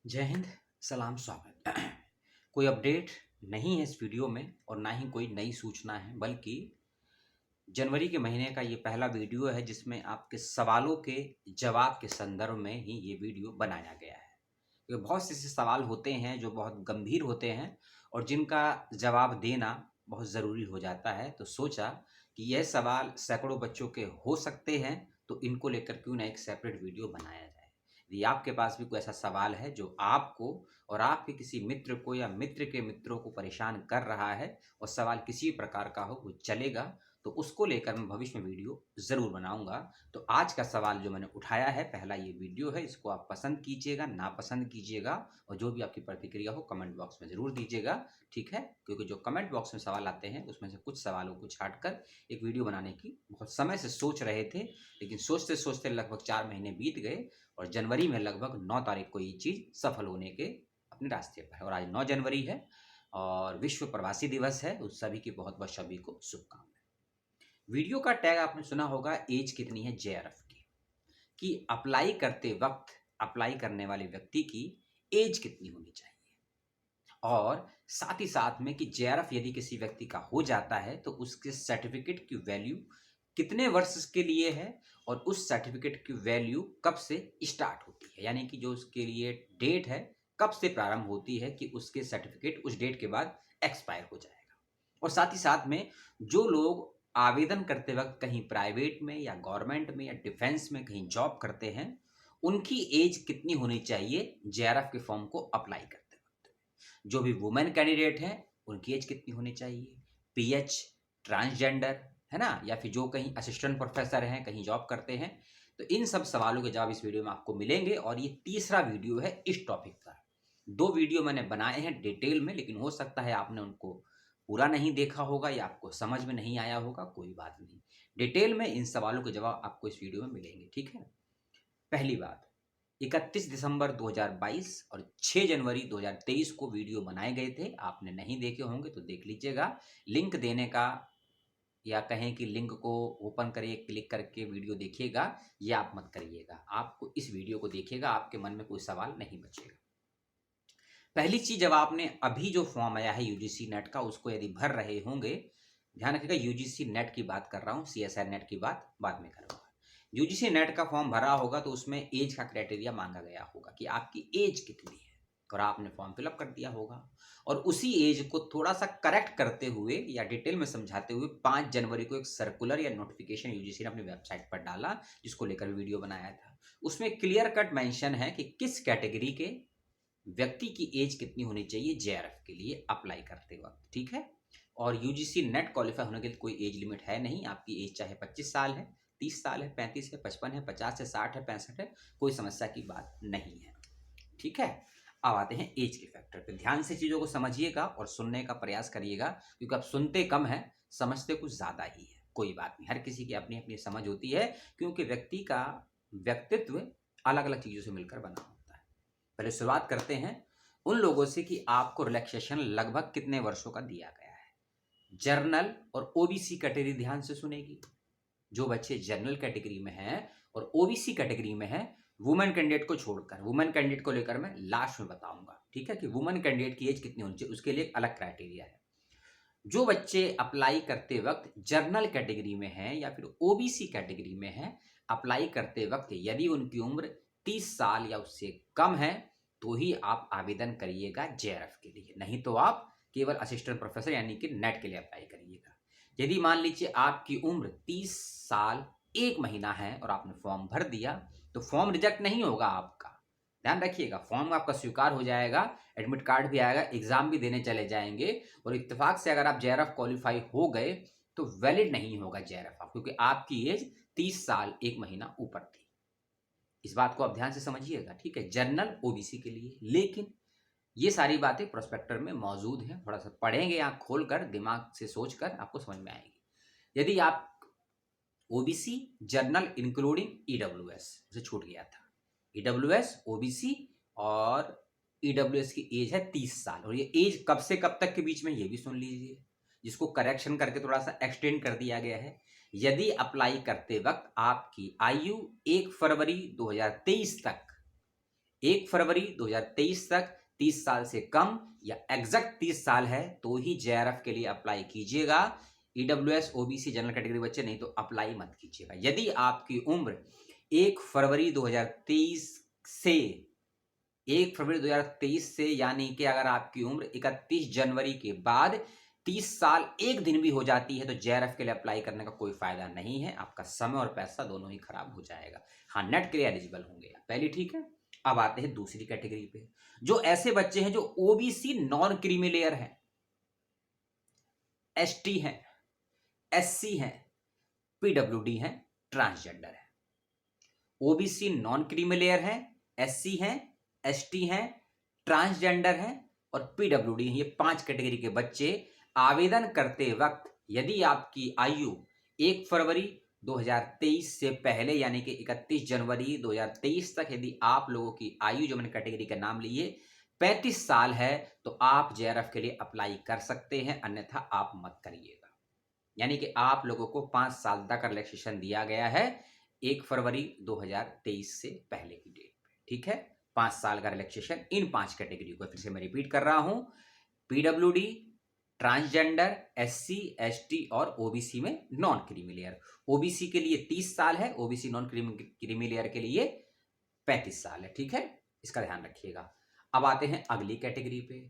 जय हिंद। सलाम, स्वागत। कोई अपडेट नहीं है इस वीडियो में और ना ही कोई नई सूचना है, बल्कि जनवरी के महीने का ये पहला वीडियो है जिसमें आपके सवालों के जवाब के संदर्भ में ही ये वीडियो बनाया गया है। क्योंकि बहुत से ऐसे सवाल होते हैं जो बहुत गंभीर होते हैं और जिनका जवाब देना बहुत ज़रूरी हो जाता है। तो सोचा कि यह सवाल सैकड़ों बच्चों के हो सकते हैं, तो इनको लेकर क्यों ना एक सेपरेट वीडियो बनाया जाए। यदि आपके पास भी कोई ऐसा सवाल है जो आपको और आपके किसी मित्र को या मित्र के मित्रों को परेशान कर रहा है और सवाल किसी प्रकार का हो, वो चलेगा, तो उसको लेकर मैं भविष्य में वीडियो ज़रूर बनाऊंगा। तो आज का सवाल जो मैंने उठाया है, पहला ये वीडियो है, इसको आप पसंद कीजिएगा, नापसंद कीजिएगा और जो भी आपकी प्रतिक्रिया हो कमेंट बॉक्स में ज़रूर दीजिएगा। ठीक है, क्योंकि जो कमेंट बॉक्स में सवाल आते हैं उसमें से कुछ सवालों को छांटकर एक वीडियो बनाने की बहुत समय से सोच रहे थे, लेकिन सोचते सोचते लगभग 4 महीने बीत गए और जनवरी में लगभग 9 तारीख को ये चीज़ सफल होने के अपने रास्ते पर है। और आज 9 जनवरी है और विश्व प्रवासी दिवस है। उस सभी की बहुत बहुत सभी को शुभकामनाएं। वीडियो का टैग आपने सुना होगा, एज कितनी है जेआरएफ की, कि अप्लाई करते वक्त अप्लाई करने वाले व्यक्ति की एज कितनी होनी चाहिए और साथ ही साथ में कि जेआरएफ यदि किसी व्यक्ति का हो जाता है तो उसके सर्टिफिकेट की वैल्यू कितने वर्ष के लिए है और उस सर्टिफिकेट की वैल्यू कब से स्टार्ट होती है, यानी कि जो उसके लिए डेट है कब से प्रारंभ होती है कि उसके सर्टिफिकेट उस डेट के बाद एक्सपायर हो जाएगा। और साथ ही साथ में जो लोग आवेदन करते वक्त कहीं प्राइवेट में या गवर्नमेंट में या डिफेंस में कहीं जॉब करते हैं, उनकी एज कितनी होनी चाहिए जेआरएफ के फॉर्म को अप्लाई करते वक्त। जो भी वुमेन कैंडिडेट हैं उनकी एज कितनी होनी चाहिए, पीएच, ट्रांसजेंडर, है ना, या फिर जो कहीं असिस्टेंट प्रोफेसर हैं, कहीं जॉब करते हैं। तो इन सब सवालों के जवाब इस वीडियो में आपको मिलेंगे और ये तीसरा वीडियो है इस टॉपिक पर। 2 वीडियो मैंने बनाए हैं डिटेल में, लेकिन हो सकता है आपने उनको पूरा नहीं देखा होगा या आपको समझ में नहीं आया होगा, कोई बात नहीं। डिटेल में इन सवालों के जवाब आपको इस वीडियो में मिलेंगे। ठीक है, पहली बात, 31 दिसंबर 2022 और 6 जनवरी 2023 को वीडियो बनाए गए थे। आपने नहीं देखे होंगे तो देख लीजिएगा। लिंक देने का या कहें कि लिंक को ओपन करिए, क्लिक करके वीडियो देखिएगा, ये आप मत करिएगा। आपको इस वीडियो को देखिएगा, आपके मन में कोई सवाल नहीं बचेगा। पहली चीज, जब आपने अभी जो फॉर्म आया है यूजीसी नेट का, उसको यदि भर रहे होंगे, ध्यान रखिएगा यूजीसी नेट की बात कर रहा हूँ, सीएसआर नेट की बात बाद में करूँगा। यूजीसी नेट का फॉर्म भरा होगा तो उसमें एज का क्राइटेरिया मांगा गया होगा कि आपकी एज कितनी है और आपने फॉर्म फिलअप कर दिया होगा। और उसी एज को थोड़ा सा करेक्ट करते हुए या डिटेल में समझाते हुए 5 जनवरी को एक सर्कुलर या नोटिफिकेशन यूजीसी ने अपनी वेबसाइट पर डाला, जिसको लेकर वीडियो बनाया था। उसमें क्लियर कट मेंशन है कि किस कैटेगरी के व्यक्ति की एज कितनी होनी चाहिए जेआरएफ के लिए अप्लाई करते वक्त। ठीक है, और यूजीसी नेट क्वालिफाई होने के लिए कोई एज लिमिट है नहीं। आपकी एज चाहे 25 साल है, 30 साल है, 35 है, 55 है, 50 है, 60 है, 65 है, कोई समस्या की बात नहीं है। ठीक है, अब आते हैं एज के फैक्टर पे। ध्यान से चीज़ों को समझिएगा और सुनने का प्रयास करिएगा, क्योंकि आप सुनते कम है, समझते कुछ ज़्यादा ही है। कोई बात नहीं, हर किसी की अपनी अपनी समझ होती है, क्योंकि व्यक्ति का व्यक्तित्व अलग अलग चीज़ों से मिलकर बना होता है। पहले शुरुआत करते हैं उन लोगों से कि आपको रिलैक्सेशन लगभग कितने वर्षों का दिया गया है। जर्नल और ओबीसी कैटेगरी ध्यान से सुनेगी। जो बच्चे जनरल कैटेगरी में हैं और ओबीसी कैटेगरी में हैं, वुमेन कैंडिडेट को छोड़कर, वुमेन कैंडिडेट को लेकर मैं लास्ट में बताऊंगा। ठीक है, कि वुमेन कैंडिडेट की एज कितनी होनी चाहिए, उसके लिए एक अलग क्राइटेरिया है। जो बच्चे अप्लाई करते वक्त जर्नल कैटेगरी में हैं या फिर ओबीसी कैटेगरी में हैं, अप्लाई करते वक्त यदि उनकी उम्र 30 साल या उससे कम है तो ही आप आवेदन करिएगा जेआरएफ के लिए, नहीं तो आप केवल असिस्टेंट प्रोफेसर यानी कि नेट के लिए अप्लाई करिएगा। यदि मान लीजिए आपकी उम्र 30 साल 1 महीना है और आपने फॉर्म भर दिया, तो फॉर्म रिजेक्ट नहीं होगा आपका। ध्यान रखिएगा, फॉर्म आपका स्वीकार हो जाएगा, एडमिट कार्ड भी आएगा, एग्जाम भी देने चले जाएंगे और इत्तेफाक से अगर आप जेआरएफ क्वालिफाई हो गए तो वैलिड नहीं होगा जेआरएफ आप, क्योंकि आपकी एज 30 साल 1 महीना ऊपर थी। इस बात को आप ध्यान से समझिएगा। ठीक है, जनरल ओबीसी के लिए। लेकिन ये सारी बातें प्रोस्पेक्टर में मौजूद हैं, थोड़ा सा पढ़ेंगे आंख खोलकर, दिमाग से सोचकर आपको समझ में आएगी। यदि आप ओबीसी, जनरल इंक्लूडिंग ईडब्ल्यूएस, उसे छूट गया था, ईडब्ल्यूएस, ओबीसी और ईडब्ल्यूएस की एज है 30 साल। और ये एज कब से कब तक के बीच में, ये भी सुन लीजिए, जिसको करेक्शन करके थोड़ा सा एक्सटेंड कर दिया गया है। यदि अप्लाई करते वक्त आपकी आयु 1 फरवरी 2023 तक 1 फरवरी 2023 तक 30 साल से कम या एग्जैक्ट 30 साल है तो ही जेआरएफ के लिए अप्लाई कीजिएगा। ईडब्ल्यूएस, ओबीसी, जनरल कैटेगरी बच्चे नहीं तो अप्लाई मत कीजिएगा। यदि आपकी उम्र 1 फरवरी 2023 से 1 फरवरी 2023 से यानी कि अगर आपकी उम्र 31 जनवरी के बाद 30 साल 1 दिन भी हो जाती है तो जेआरएफ के लिए अप्लाई करने का कोई फायदा नहीं है। आपका समय और पैसा दोनों ही खराब हो जाएगा। हाँ, नेट के लिए एलिजिबल होंगे आप पहली, ठीक है। अब आते हैं दूसरी कैटेगरी पे, जो ऐसे बच्चे हैं जो ओबीसी नॉन क्रीमी लेयर हैं, एसटी हैं, एससी हैं, पीडब्ल्यूडी हैं, ट्रांसजेंडर है। ओबीसी नॉन क्रीमी लेयर है, एससी हैं, एसटी हैं, ट्रांसजेंडर हैं और पीडब्ल्यूडी हैं। ये 5 कैटेगरी के बच्चे आवेदन करते वक्त यदि आपकी आयु 1 फरवरी 2023 से पहले यानी कि 31 जनवरी 2023 तक यदि आप लोगों की आयु, जो मैंने कैटेगरी का नाम लिए, 35 साल है तो आप जेआरएफ के लिए अप्लाई कर सकते हैं, अन्यथा आप मत करिएगा। यानी कि आप लोगों को 5 साल तक रिलैक्सेशन दिया गया है 1 फरवरी 2023 से पहले की डेट पे, ठीक है। 5 साल का रिलैक्सेशन इन 5 कैटेगरी को फिर से मैं रिपीट कर रहा हूं, पीडब्ल्यूडी, ट्रांसजेंडर, एससी, एसटी और ओबीसी में नॉन क्रीमी लेयर। ओबीसी के लिए 30 साल है, ओबीसी नॉन क्रीमी लेयर के लिए 35 साल है, ठीक है। इसका ध्यान रखिएगा। अब आते हैं अगली कैटेगरी पे,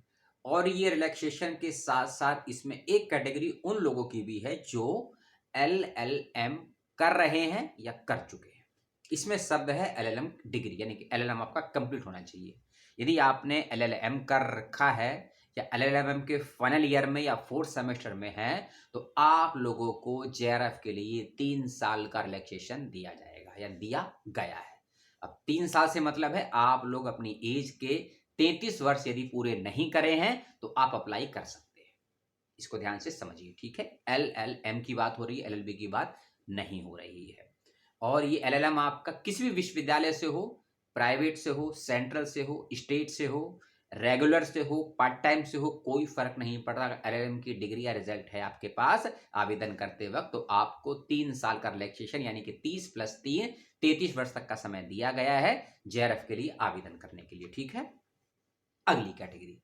और ये रिलैक्सेशन के साथ साथ इसमें एक कैटेगरी उन लोगों की भी है जो एलएलएम कर रहे हैं या कर चुके हैं। इसमें शब्द है एलएलएम डिग्री, यानी कि एलएलएम आपका कंप्लीट होना चाहिए। यदि आपने एलएलएम कर रखा है या एलएलएम के फाइनल ईयर में या 4th सेमेस्टर में है तो आप लोगों को जेआरएफ के लिए 3 साल का रिलैक्सेशन दिया जाएगा या दिया गया है। अब 3 साल से मतलब है आप लोग अपनी एज के 33 वर्ष यदि पूरे नहीं करे हैं तो आप अप्लाई कर सकते हैं। इसको ध्यान से समझिए, ठीक है। एलएलएम की बात हो रही है, एलएलबी की बात नहीं हो रही है। और ये एलएलएम आपका किसी भी विश्वविद्यालय से हो, प्राइवेट से हो, सेंट्रल से हो, स्टेट से हो, रेगुलर से हो, पार्ट टाइम से हो, कोई फर्क नहीं पड़ता। अगर एलएलएम की डिग्री या रिजल्ट है आपके पास आवेदन करते वक्त तो आपको 3 साल का रिलैक्सेशन यानी कि 30 + 3 33 वर्ष तक का समय दिया गया है जेआरएफ के लिए आवेदन करने के लिए, ठीक है। अगली कैटेगरी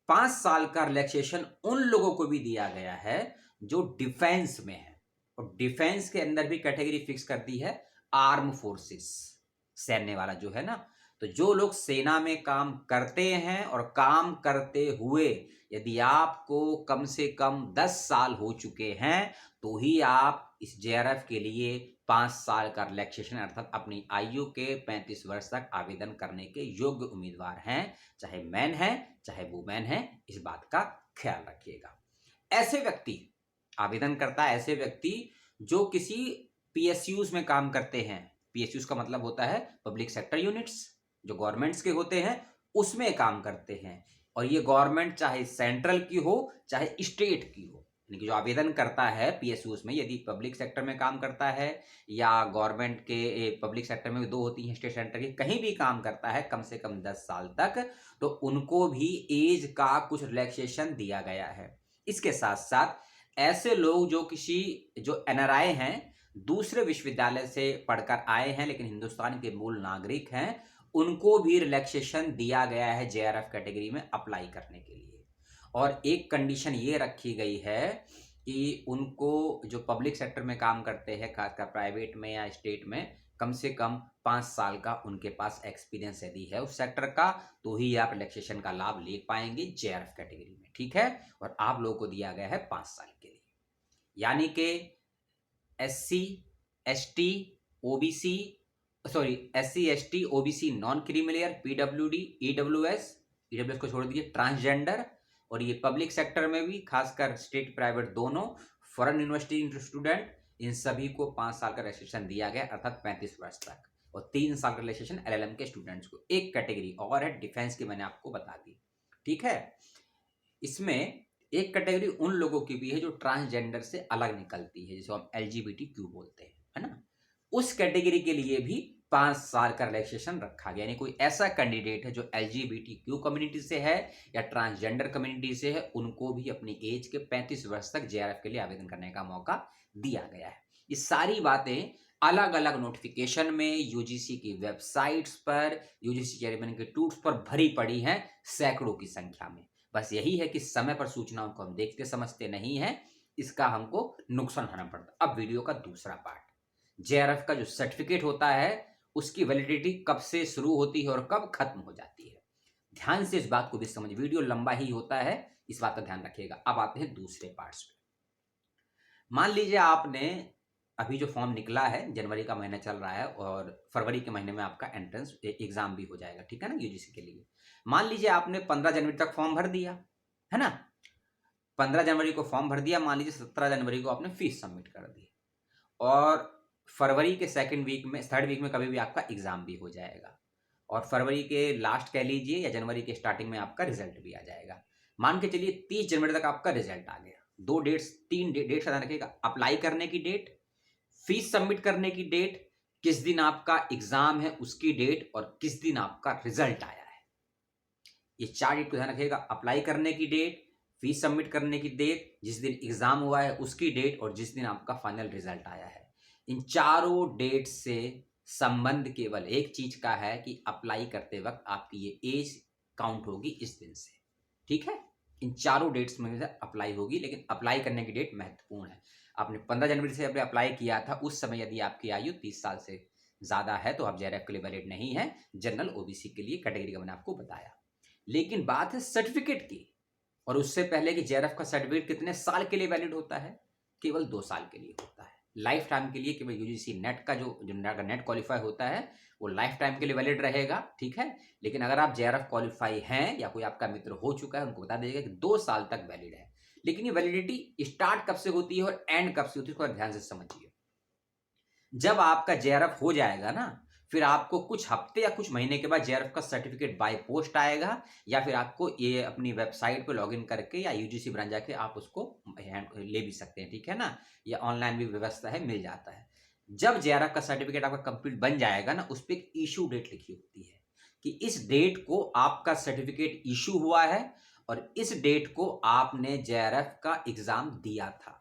5 साल का रिलैक्सेशन उन लोगों को भी दिया गया है जो डिफेंस में है, और डिफेंस के अंदर भी कैटेगरी फिक्स कर दी है आर्म फोर्सेस, सैन्य वाला जो है ना। तो जो लोग सेना में काम करते हैं और काम करते हुए यदि आपको कम से कम 10 साल हो चुके हैं तो ही आप इस जेआरएफ के लिए 5 साल का रिलैक्सेशन अर्थात अपनी आयु के 35 वर्ष तक आवेदन करने के योग्य उम्मीदवार हैं, चाहे मैन है चाहे वुमेन है। इस बात का ख्याल रखिएगा। ऐसे व्यक्ति आवेदन करता है, ऐसे व्यक्ति जो किसी पीएसयूज में काम करते हैं। पीएसयूज का मतलब होता है पब्लिक सेक्टर यूनिट्स, जो गवर्नमेंट्स के होते हैं उसमें काम करते हैं। और ये गवर्नमेंट चाहे सेंट्रल की हो चाहे स्टेट की हो, यानी कि जो आवेदन करता है पीएसयूज में यदि पब्लिक सेक्टर में काम करता है या गवर्नमेंट के पब्लिक सेक्टर में 2 होती हैं स्टेट सेंटर की, कहीं भी काम करता है कम से कम 10 साल तक, तो उनको भी एज का कुछ रिलैक्सेशन दिया गया है। इसके साथ साथ ऐसे लोग जो एनआरआई हैं, दूसरे विश्वविद्यालय से पढ़कर आए हैं लेकिन हिंदुस्तान के मूल नागरिक हैं, उनको भी रिलैक्सेशन दिया गया है जेआरएफ कैटेगरी में अप्लाई करने के लिए। और एक कंडीशन ये रखी गई है कि उनको जो पब्लिक सेक्टर में काम करते हैं, खासकर प्राइवेट में या स्टेट में, कम से कम 5 साल का उनके पास एक्सपीरियंस यदि है उस सेक्टर का तो ही आप रिलैक्सेशन का लाभ ले पाएंगे जेआरएफ कैटेगरी में, ठीक है। और आप लोगों को दिया गया है 5 साल के लिए, यानी कि SC, ST, OBC, SC, ST, OBC non creamy layer, PWD, EWS को छोड़ दीजिए, ट्रांसजेंडर, और ये पब्लिक सेक्टर में भी खासकर स्टेट प्राइवेट दोनों, फॉरेन यूनिवर्सिटी स्टूडेंट, इन सभी को 5 साल का रिलैक्सेशन दिया गया अर्थात 35 वर्ष तक, और 3 साल का रिलैक्सेशन एलएलएम के स्टूडेंट्स को। एक कैटेगरी और है डिफेंस की, मैंने आपको बता दी, ठीक है। इसमें एक कैटेगरी उन लोगों की भी है जो ट्रांसजेंडर से अलग निकलती है, जिसे हम एलजीबीटीक्यू बोलते हैं, है ना। उस कैटेगरी के लिए भी 5 साल का रिलैक्सेशन रखा गया, यानी कोई ऐसा कैंडिडेट है जो एलजीबीटीक्यू कम्युनिटी से है या ट्रांसजेंडर कम्युनिटी से है, उनको भी अपनी एज के 35 वर्ष तक जेआरएफ के लिए आवेदन करने का मौका दिया गया है। ये सारी बातें अलग अलग नोटिफिकेशन में यूजीसी की वेबसाइट्स पर, यूजीसी चेयरमैन के ट्वीट्स पर भरी पड़ी हैं सैकड़ों की संख्या में। बस यही है कि समय पर सूचनाओं को हम देखते समझते नहीं हैं, इसका हमको नुकसान उठाना पड़ता। अब वीडियो का दूसरा पार्ट, जेआरएफ का जो सर्टिफिकेट होता है उसकी वैलिडिटी कब से शुरू होती है और कब खत्म हो जाती है। ध्यान से इस बात को भी समझ, वीडियो लंबा ही होता है, इस बात का ध्यान रखिएगा। अब आते हैं दूसरे पार्ट्स पे। मान लीजिए आपने अभी जो फॉर्म निकला है, जनवरी का महीना चल रहा है और फरवरी के महीने में आपका एंट्रेंस एग्जाम भी हो जाएगा, ठीक है ना, यूजीसी के लिए। मान लीजिए आपने 15 जनवरी तक फॉर्म भर दिया है ना, 15 जनवरी को फॉर्म भर दिया, मान लीजिए 17 जनवरी को आपने फीस सबमिट कर दी और फरवरी के सेकेंड वीक में, थर्ड वीक में कभी भी आपका एग्जाम भी हो जाएगा और फरवरी के लास्ट कह लीजिए या जनवरी के स्टार्टिंग में आपका रिजल्ट भी आ जाएगा। मान के चलिए 30 जनवरी तक आपका रिजल्ट आ गया। दो डेट्स, तीन डेट्स ध्यान रखिएगा, अप्लाई करने की डेट, फीस सबमिट करने की डेट, किस दिन आपका एग्जाम है उसकी डेट और किस दिन आपका रिजल्ट आया है। ये 4 डेट को ध्यान रखिएगा, अप्लाई करने की डेट, फीस सबमिट करने की डेट, जिस दिन एग्जाम हुआ है उसकी डेट और जिस दिन आपका फाइनल रिजल्ट आया है। इन चारों डेट से संबंध केवल एक चीज का है कि अप्लाई करते वक्त आपकी ये एज काउंट होगी इस दिन से, ठीक है। इन चारों डेट्स में से अप्लाई होगी, लेकिन अप्लाई करने की डेट महत्वपूर्ण है। आपने 15 जनवरी से आपने अप्लाई किया था, उस समय यदि आपकी आयु 30 साल से ज्यादा है तो आप जेआरएफ के लिए वैलिड नहीं है, जनरल ओबीसी के लिए कैटेगरी का मैंने आपको बताया। लेकिन बात है सर्टिफिकेट की, और उससे पहले कि जेआरएफ का सर्टिफिकेट कितने साल के लिए वैलिड होता है, केवल 2 साल के लिए होता है। लाइफ टाइम के लिए केवल यूजीसी नेट का जो नेट क्वालिफाई होता है वो लाइफ टाइम के लिए वैलिड रहेगा, ठीक है। लेकिन अगर आप जेआरएफ क्वालिफाई हैं या कोई आपका मित्र हो चुका है, उनको बता दीजिएगा कि 2 साल तक वैलिड है। लेकिन ये वैलिडिटी स्टार्ट कब से होती है और एंड कब से होती है, इसको ध्यान से समझिए। जब आपका जेआरएफ हो जाएगा ना, फिर आपको कुछ हफ्ते या कुछ महीने के बाद जेआरएफ का सर्टिफिकेट बाय पोस्ट आएगा, या फिर आपको ये अपनी वेबसाइट पे लॉगिन करके या यूजीसी ब्रांच जाके आप उसको ले भी सकते हैं, ठीक है ना, या ऑनलाइन भी व्यवस्था है, मिल जाता है। जब जेआरएफ का सर्टिफिकेट आपका कंप्लीट बन जाएगा ना, उस पर एक इशू डेट लिखी होती है कि इस डेट को आपका सर्टिफिकेट इशू हुआ है और इस डेट को आपने जेआरएफ का एग्जाम दिया था।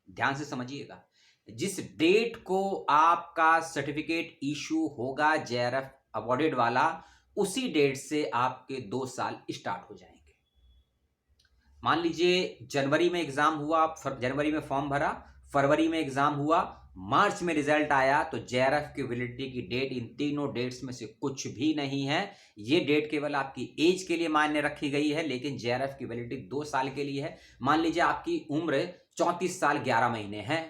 ध्यान से समझिएगा, जिस डेट को आपका सर्टिफिकेट इशू होगा जेआरएफ अवॉर्डेड वाला, उसी डेट से आपके 2 साल स्टार्ट हो जाएंगे। मान लीजिए जनवरी में एग्जाम हुआ, आप जनवरी में फॉर्म भरा, फरवरी में एग्जाम हुआ, मार्च में रिजल्ट आया, तो जेआरएफ की वैलिडिटी की डेट इन तीनों डेट्स में से कुछ भी नहीं है। ये डेट केवल आपकी एज के लिए मान्य रखी गई है, लेकिन जेआरएफ की वैलिडिटी 2 साल के लिए है। मान लीजिए आपकी उम्र 34 साल 11 महीने है,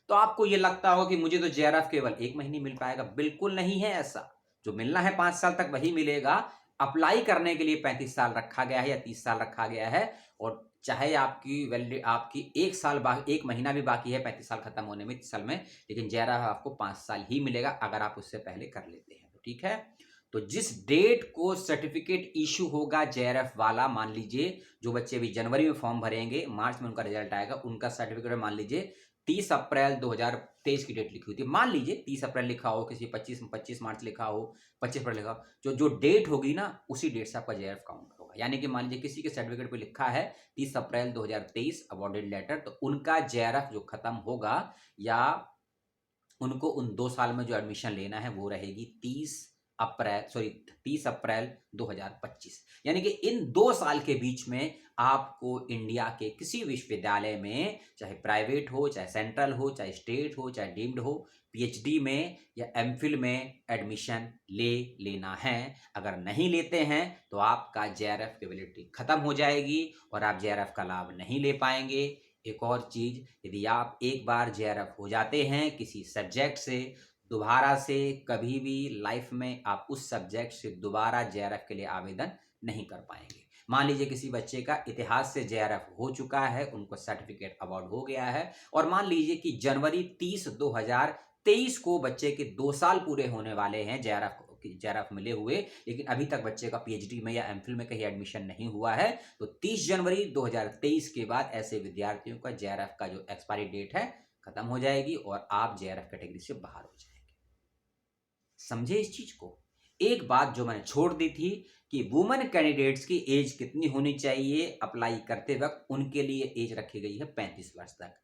तो आपको ये लगता होगा कि मुझे तो जेआरएफ केवल 1 महीने मिल पाएगा। बिल्कुल नहीं है ऐसा, जो मिलना है 5 साल तक वही मिलेगा। अप्लाई करने के लिए 35 साल रखा गया है या 30 साल रखा गया है, और चाहे आपकी 1 साल 1 महीना भी बाकी है 35 साल खत्म होने में, 30 साल में, लेकिन जेआरएफ आपको 5 साल ही मिलेगा अगर आप उससे पहले कर लेते हैं, तो ठीक है। तो जिस डेट को सर्टिफिकेट इशू होगा जेआरएफ वाला, मान लीजिए जो बच्चे भी जनवरी में फॉर्म भरेंगे, मार्च में उनका रिजल्ट आएगा, उनका सर्टिफिकेट मान लीजिए 30 अप्रैल 2023 की डेट लिखी हुई थी, मान लीजिए 30 अप्रैल लिखा हो, किसी 25 मार्च लिखा हो, 25 अप्रैल लिखा हो, जो डेट होगी ना उसी डेट से आपका जेआरएफ काउंट होगा। यानी कि मान लीजिए किसी के सर्टिफिकेट पे लिखा है 30 अप्रैल 2023 अवॉर्डेड लेटर, तो उनका जेआरएफ जो खत्म होगा या उनको उन 2 साल में जो एडमिशन लेना है वो रहेगी 30 अप्रैल 2025। यानी कि इन 2 साल के बीच में आपको इंडिया के किसी विश्वविद्यालय में, चाहे प्राइवेट हो, चाहे सेंट्रल हो, चाहे स्टेट हो, चाहे डीम्ड हो, पीएचडी में या एमफिल में एडमिशन ले लेना है। अगर नहीं लेते हैं तो आपका जेआरएफ की वैलिडिटी खत्म हो जाएगी और आप जेआरएफ का लाभ नहीं ले पाएंगे। एक और चीज, यदि आप एक बार जेआरएफ हो जाते हैं किसी सब्जेक्ट से, दोबारा से कभी भी लाइफ में आप उस सब्जेक्ट से दोबारा जेआरएफ के लिए आवेदन नहीं कर पाएंगे। मान लीजिए किसी बच्चे का इतिहास से जेआरएफ हो चुका है, उनको सर्टिफिकेट अवार्ड हो गया है, और मान लीजिए कि जनवरी 30 2023 को बच्चे के 2 साल पूरे होने वाले हैं जेआरएफ मिले हुए, लेकिन अभी तक बच्चे का पीएचडी में या एमफिल में कहीं एडमिशन नहीं हुआ है, तो 30 जनवरी 2023 के बाद ऐसे विद्यार्थियों का जेआरएफ का जो एक्सपायरी डेट है खत्म हो जाएगी और आप जेआरएफ कैटेगरी से बाहर हो जाएंगे। समझे इस चीज को। एक बात जो मैंने छोड़ दी थी कि वुमेन कैंडिडेट्स की एज कितनी होनी चाहिए अप्लाई करते वक्त, उनके लिए एज रखी गई है 35 वर्ष तक।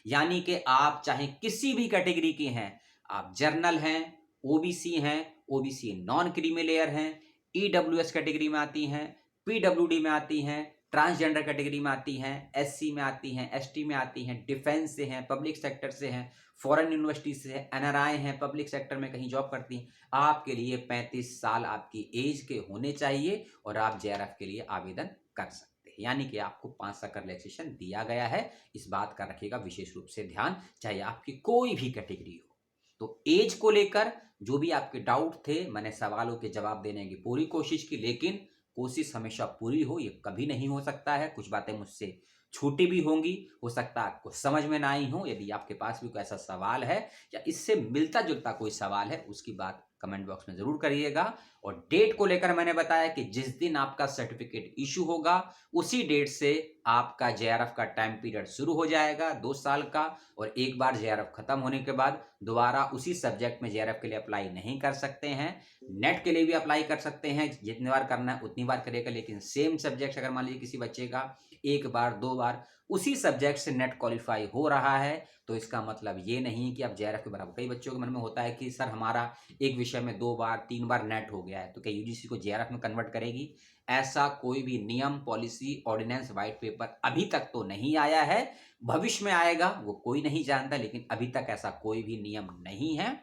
यानी कि आप चाहे किसी भी कैटेगरी की हैं, आप जर्नल हैं, ओबीसी हैं, ओबीसी नॉन क्रीमी लेयर हैं, ईडब्ल्यूएस कैटेगरी में आती हैं, पीडब्ल्यूडी में आती हैं, ट्रांसजेंडर कैटेगरी में आती हैं, एससी में आती हैं, एसटी में आती हैं, डिफेंस से हैं, पब्लिक सेक्टर से हैं, फॉरेन यूनिवर्सिटी से हैं, एनआरआई हैं, पब्लिक सेक्टर में कहीं जॉब करती हैं। आपके लिए 35 साल आपकी एज के होने चाहिए और आप जेआरएफ के लिए आवेदन कर सकते हैं, यानी कि आपको 5 साल का रिलैक्सेशन दिया गया है। इस बात का रखिएगा विशेष रूप से ध्यान, चाहे आपकी कोई भी कैटेगरी हो। तो एज को लेकर जो भी आपके डाउट थे, मैंने सवालों के जवाब देने की पूरी कोशिश की, लेकिन कोशिश हमेशा पूरी हो ये कभी नहीं हो सकता है। कुछ बातें मुझसे छूटी भी होंगी, हो सकता है आपको समझ में ना आई हो। यदि आपके पास भी कोई ऐसा सवाल है या इससे मिलता जुलता कोई सवाल है, उसकी बात कमेंट बॉक्स में जरूर करिएगा। और डेट को लेकर मैंने बताया कि जिस दिन आपका सर्टिफिकेट इशू होगा उसी डेट से आपका जेआरएफ का टाइम पीरियड शुरू हो जाएगा 2 साल का, और एक बार जेआरएफ खत्म होने के बाद दोबारा उसी सब्जेक्ट में जेआरएफ के लिए अप्लाई नहीं कर सकते हैं। नेट के लिए भी अप्लाई कर सकते हैं, जितनी बार करना है उतनी बार करेगा, लेकिन सेम सब्जेक्ट अगर मान लीजिए किसी बच्चे का एक बार 2 बार उसी सब्जेक्ट से नेट क्वालिफाई हो रहा है, तो इसका मतलब ये नहीं कि आप जेआरएफ के बराबर। कई बच्चों के मन में होता है कि सर हमारा एक विषय में 2 बार 3 बार नेट हो गया है, तो क्या यूजीसी को जेआरएफ में कन्वर्ट करेगी? ऐसा कोई भी नियम, पॉलिसी, ऑर्डिनेंस, व्हाइट पेपर अभी तक तो नहीं आया है। भविष्य में आएगा वो कोई नहीं जानता, लेकिन अभी तक ऐसा कोई भी नियम नहीं है।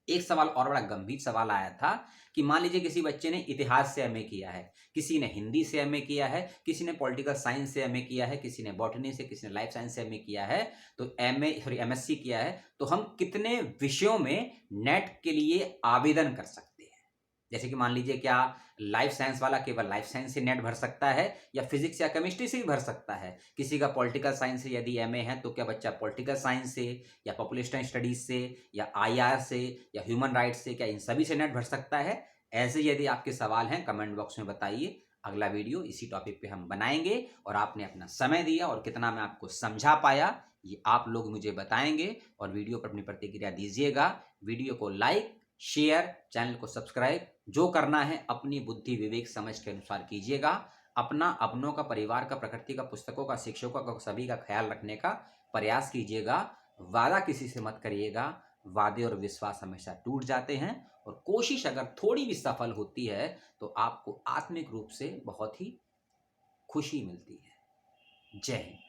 एक सवाल और बड़ा गंभीर सवाल आया था कि मान लीजिए किसी बच्चे ने इतिहास से एमए किया है, किसी ने हिंदी से एमए किया है, किसी ने पॉलिटिकल साइंस से एमए किया है, किसी ने बॉटनी से, किसी ने लाइफ साइंस से एमए किया है, तो एमएससी किया है, तो हम कितने विषयों में नेट के लिए आवेदन कर सकते हैं? जैसे कि मान लीजिए क्या लाइफ साइंस वाला केवल लाइफ साइंस से नेट भर सकता है या फिजिक्स या केमिस्ट्री से भी भर सकता है? किसी का पॉलिटिकल साइंस से यदि एमए है तो क्या बच्चा पॉलिटिकल साइंस से या पॉपुलेशन स्टडीज से या आईआर से या ह्यूमन राइट्स से, क्या इन सभी से नेट भर सकता है? ऐसे यदि आपके सवाल हैं कमेंट बॉक्स में बताइए, अगला वीडियो इसी टॉपिक पे हम बनाएंगे। और आपने अपना समय दिया और कितना मैं आपको समझा पाया ये आप लोग मुझे बताएंगे, और वीडियो पर अपनी प्रतिक्रिया दीजिएगा। वीडियो को लाइक, शेयर, चैनल को सब्सक्राइब, जो करना है अपनी बुद्धि विवेक समझ के अनुसार कीजिएगा। अपना, अपनों का, परिवार का, प्रकृति का, पुस्तकों का, शिक्षकों का, सभी का ख्याल रखने का प्रयास कीजिएगा। वादा किसी से मत करिएगा, वादे और विश्वास हमेशा टूट जाते हैं, और कोशिश अगर थोड़ी भी सफल होती है तो आपको आत्मिक रूप से बहुत ही खुशी मिलती है। जय हिंद।